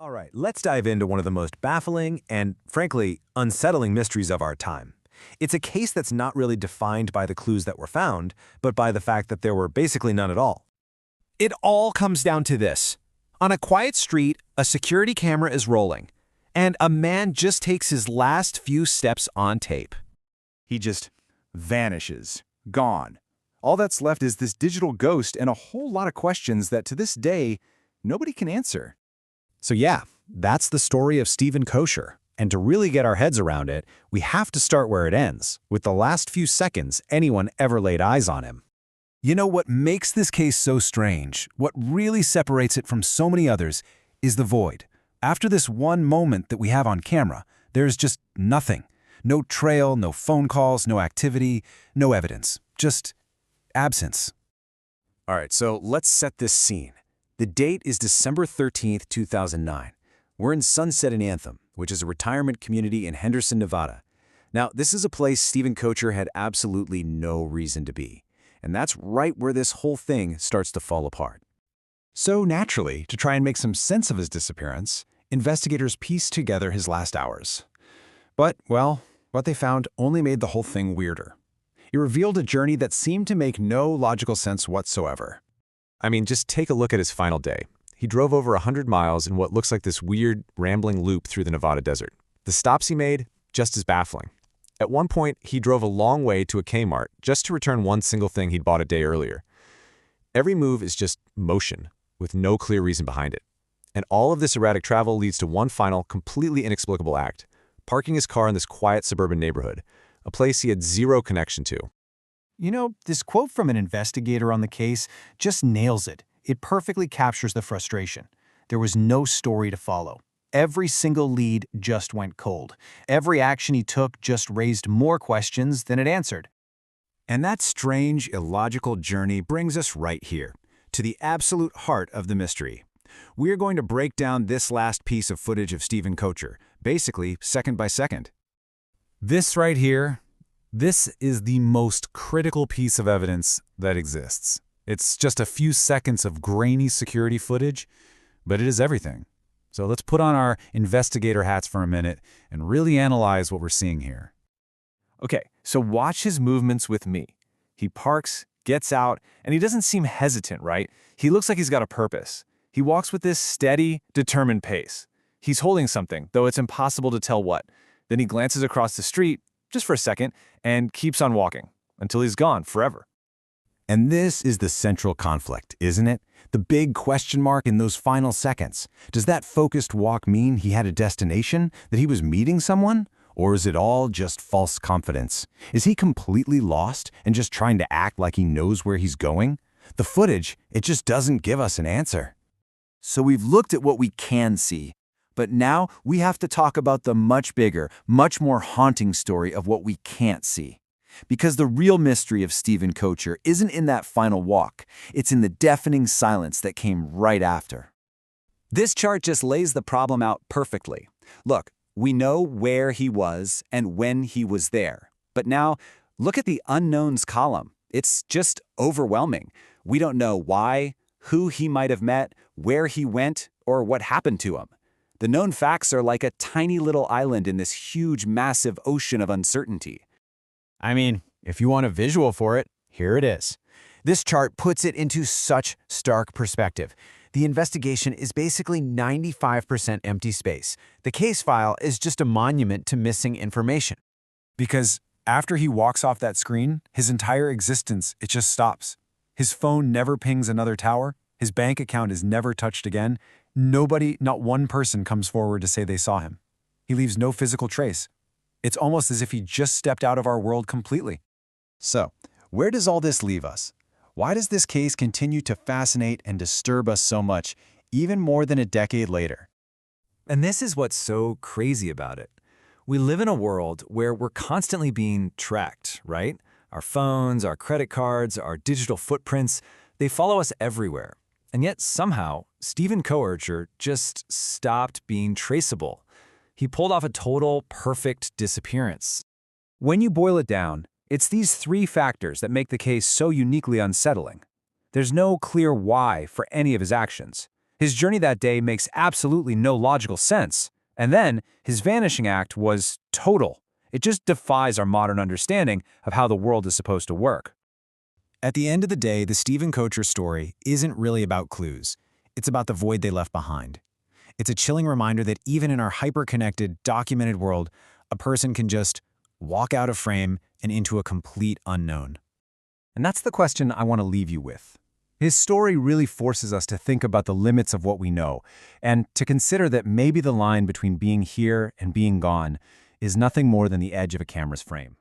All right, let's dive into one of the most baffling and, frankly, unsettling mysteries of our time. It's a case that's not really defined by the clues that were found, but by the fact that there were basically none at all. It all comes down to this. On a quiet street, a security camera is rolling, and a man just takes his last few steps on tape. He just vanishes, gone. All that's left is this digital ghost and a whole lot of questions that to this day, nobody can answer. So yeah, that's the story of Stephen Koecher. And to really get our heads around it, we have to start where it ends, with the last few seconds anyone ever laid eyes on him. You know what makes this case so strange, what really separates it from so many others, is the void. After this one moment that we have on camera, there's just nothing. No trail, no phone calls, no activity, no evidence. Just absence. All right, so let's set this scene. The date is December 13th, 2009. We're in Sunset and Anthem, which is a retirement community in Henderson, Nevada. Now, this is a place Stephen Koecher had absolutely no reason to be. And that's right where this whole thing starts to fall apart. So naturally, to try and make some sense of his disappearance, investigators pieced together his last hours. But, well, what they found only made the whole thing weirder. It revealed a journey that seemed to make no logical sense whatsoever. I mean, just take a look at his final day. He drove over 100 miles in what looks like this weird, rambling loop through the Nevada desert. The stops he made, just as baffling. At one point, he drove a long way to a Kmart just to return one single thing he'd bought a day earlier. Every move is just motion, with no clear reason behind it. And all of this erratic travel leads to one final, completely inexplicable act: parking his car in this quiet suburban neighborhood, a place he had zero connection to. You know, this quote from an investigator on the case just nails it. It perfectly captures the frustration. There was no story to follow. Every single lead just went cold. Every action he took just raised more questions than it answered. And that strange, illogical journey brings us right here, to the absolute heart of the mystery. We're going to break down this last piece of footage of Stephen Koecher, basically second by second. This right here, this is the most critical piece of evidence that exists. It's just a few seconds of grainy security footage, but it is everything. So let's put on our investigator hats for a minute and really analyze what we're seeing here. Okay, so watch his movements with me. He parks, gets out, and he doesn't seem hesitant, right? He looks like he's got a purpose. He walks with this steady, determined pace. He's holding something, though it's impossible to tell what. Then he glances across the street, just for a second, and keeps on walking, until he's gone forever. And this is the central conflict, isn't it? The big question mark in those final seconds. Does that focused walk mean he had a destination, that he was meeting someone? Or is it all just false confidence? Is he completely lost and just trying to act like he knows where he's going? The footage, it just doesn't give us an answer. So we've looked at what we can see, but now we have to talk about the much bigger, much more haunting story of what we can't see. Because the real mystery of Stephen Koecher isn't in that final walk, it's in the deafening silence that came right after. This chart just lays the problem out perfectly. Look, we know where he was and when he was there. But now, look at the unknowns column. It's just overwhelming. We don't know why, who he might have met, where he went, or what happened to him. The known facts are like a tiny little island in this huge, massive ocean of uncertainty. I mean, if you want a visual for it, here it is. This chart puts it into such stark perspective. The investigation is basically 95% empty space. The case file is just a monument to missing information. Because after he walks off that screen, his entire existence, it just stops. His phone never pings another tower. His bank account is never touched again. Nobody, not one person, comes forward to say they saw him. He leaves no physical trace. It's almost as if he just stepped out of our world completely. So, where does all this leave us? Why does this case continue to fascinate and disturb us so much, even more than a decade later? And this is what's so crazy about it. We live in a world where we're constantly being tracked, right? Our phones, our credit cards, our digital footprints, they follow us everywhere. And yet somehow, Stephen Koecher just stopped being traceable. He pulled off a total, perfect disappearance. When you boil it down, it's these three factors that make the case so uniquely unsettling. There's no clear why for any of his actions. His journey that day makes absolutely no logical sense. And then, his vanishing act was total. It just defies our modern understanding of how the world is supposed to work. At the end of the day, the Stephen Koecher story isn't really about clues. It's about the void they left behind. It's a chilling reminder that even in our hyper-connected, documented world, a person can just walk out of frame and into a complete unknown. And that's the question I want to leave you with. His story really forces us to think about the limits of what we know, and to consider that maybe the line between being here and being gone is nothing more than the edge of a camera's frame.